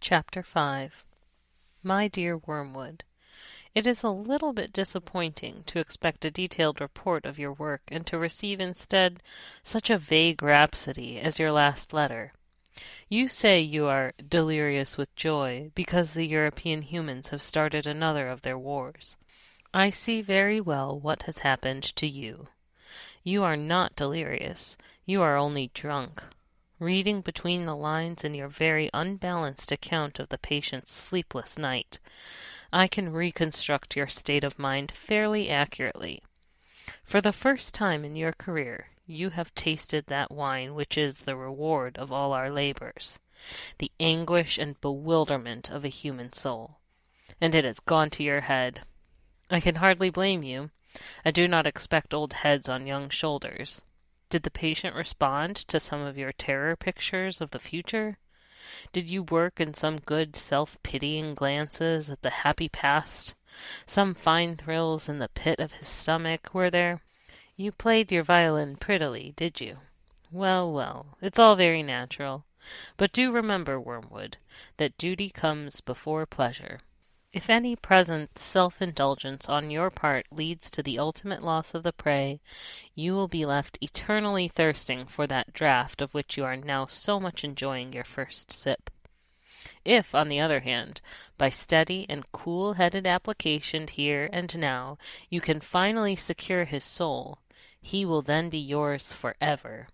Chapter 5 My Dear Wormwood, it is a little bit disappointing to expect a detailed report of your work and to receive instead such a vague rhapsody as your last letter. You say you are delirious with joy because the European humans have started another of their wars. I see very well what has happened to you. You are not delirious. You are only drunk. Reading between the lines in your very unbalanced account of the patient's sleepless night, I can reconstruct your state of mind fairly accurately. For the first time in your career, you have tasted that wine which is the reward of all our labors, the anguish and bewilderment of a human soul, and it has gone to your head. I can hardly blame you. I do not expect old heads on young shoulders. Did the patient respond to some of your terror pictures of the future? Did you work in some good self-pitying glances at the happy past? Some fine thrills in the pit of his stomach, were there? You played your violin prettily, did you? Well, well, it's all very natural. But do remember, Wormwood, that duty comes before pleasure. If any present self-indulgence on your part leads to the ultimate loss of the prey, you will be left eternally thirsting for that draught of which you are now so much enjoying your first sip. If, on the other hand, by steady and cool-headed application here and now, you can finally secure his soul, he will then be yours forever.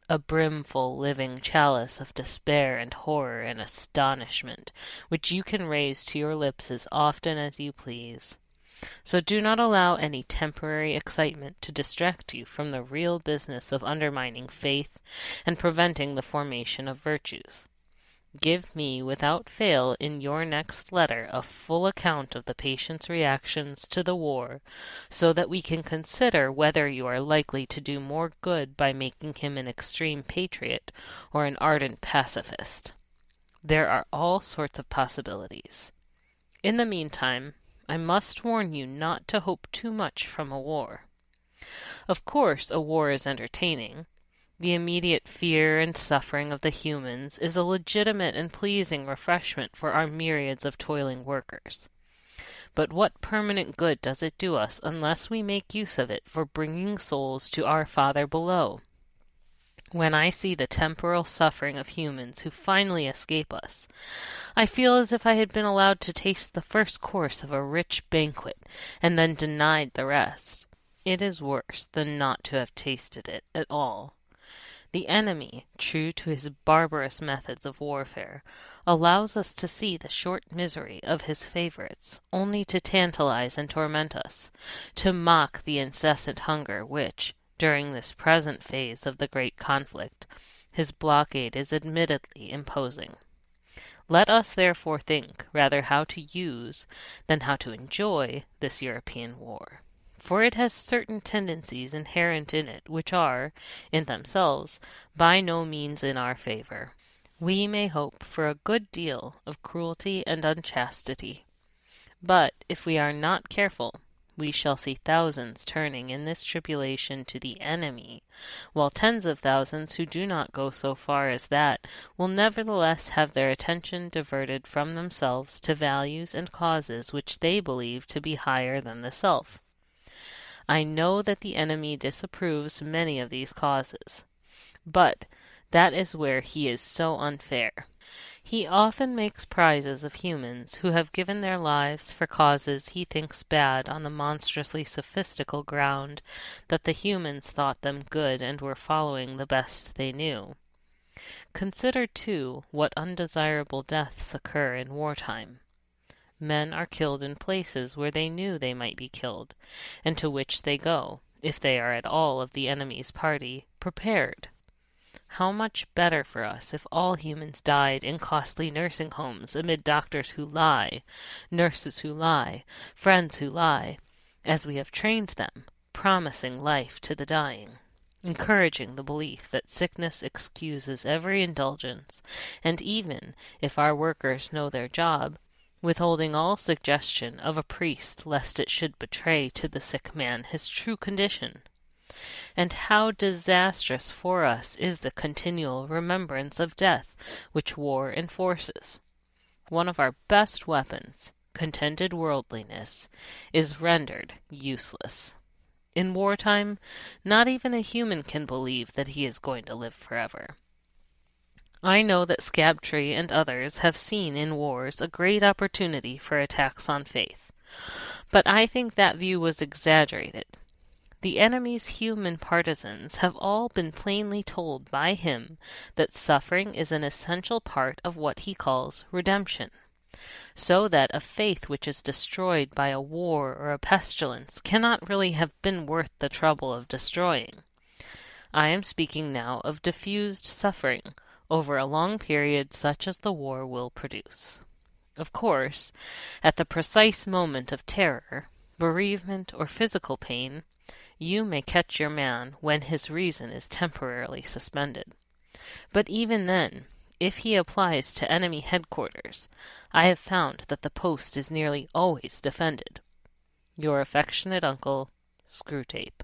A brimful living chalice of despair and horror and astonishment, which you can raise to your lips as often as you please. So do not allow any temporary excitement to distract you from the real business of undermining faith and preventing the formation of virtues. Give me without fail in your next letter a full account of the patient's reactions to the war, so that we can consider whether you are likely to do more good by making him an extreme patriot or an ardent pacifist. There are all sorts of possibilities. In the meantime, I must warn you not to hope too much from a war. Of course, a war is entertaining. The immediate fear and suffering of the humans is a legitimate and pleasing refreshment for our myriads of toiling workers. But what permanent good does it do us unless we make use of it for bringing souls to our Father below? When I see the temporal suffering of humans who finally escape us, I feel as if I had been allowed to taste the first course of a rich banquet and then denied the rest. It is worse than not to have tasted it at all. The enemy, true to his barbarous methods of warfare, allows us to see the short misery of his favorites, only to tantalize and torment us, to mock the incessant hunger which, during this present phase of the great conflict, his blockade is admittedly imposing. Let us therefore think rather how to use than how to enjoy this European war. For it has certain tendencies inherent in it which are, in themselves, by no means in our favor. We may hope for a good deal of cruelty and unchastity. But if we are not careful, we shall see thousands turning in this tribulation to the enemy, while tens of thousands who do not go so far as that will nevertheless have their attention diverted from themselves to values and causes which they believe to be higher than the self. I know that the enemy disapproves many of these causes, but that is where he is so unfair. He often makes prizes of humans who have given their lives for causes he thinks bad on the monstrously sophistical ground that the humans thought them good and were following the best they knew. Consider, too, what undesirable deaths occur in wartime. Men are killed in places where they knew they might be killed, and to which they go, if they are at all of the enemy's party, prepared. How much better for us if all humans died in costly nursing homes amid doctors who lie, nurses who lie, friends who lie, as we have trained them, promising life to the dying, encouraging the belief that sickness excuses every indulgence, and even, if our workers know their job, withholding all suggestion of a priest lest it should betray to the sick man his true condition. And how disastrous for us is the continual remembrance of death which war enforces. one of our best weapons, contented worldliness, is rendered useless. In wartime, not even a human can believe that he is going to live forever. I know that Scabtree and others have seen in wars a great opportunity for attacks on faith, but I think that view was exaggerated. The enemy's human partisans have all been plainly told by him that suffering is an essential part of what he calls redemption, so that a faith which is destroyed by a war or a pestilence cannot really have been worth the trouble of destroying. I am speaking now of diffused suffering over a long period such as the war will produce. Of course, at the precise moment of terror, bereavement, or physical pain, you may catch your man when his reason is temporarily suspended. But even then, if he applies to enemy headquarters, I have found that the post is nearly always defended. Your affectionate uncle, Screwtape.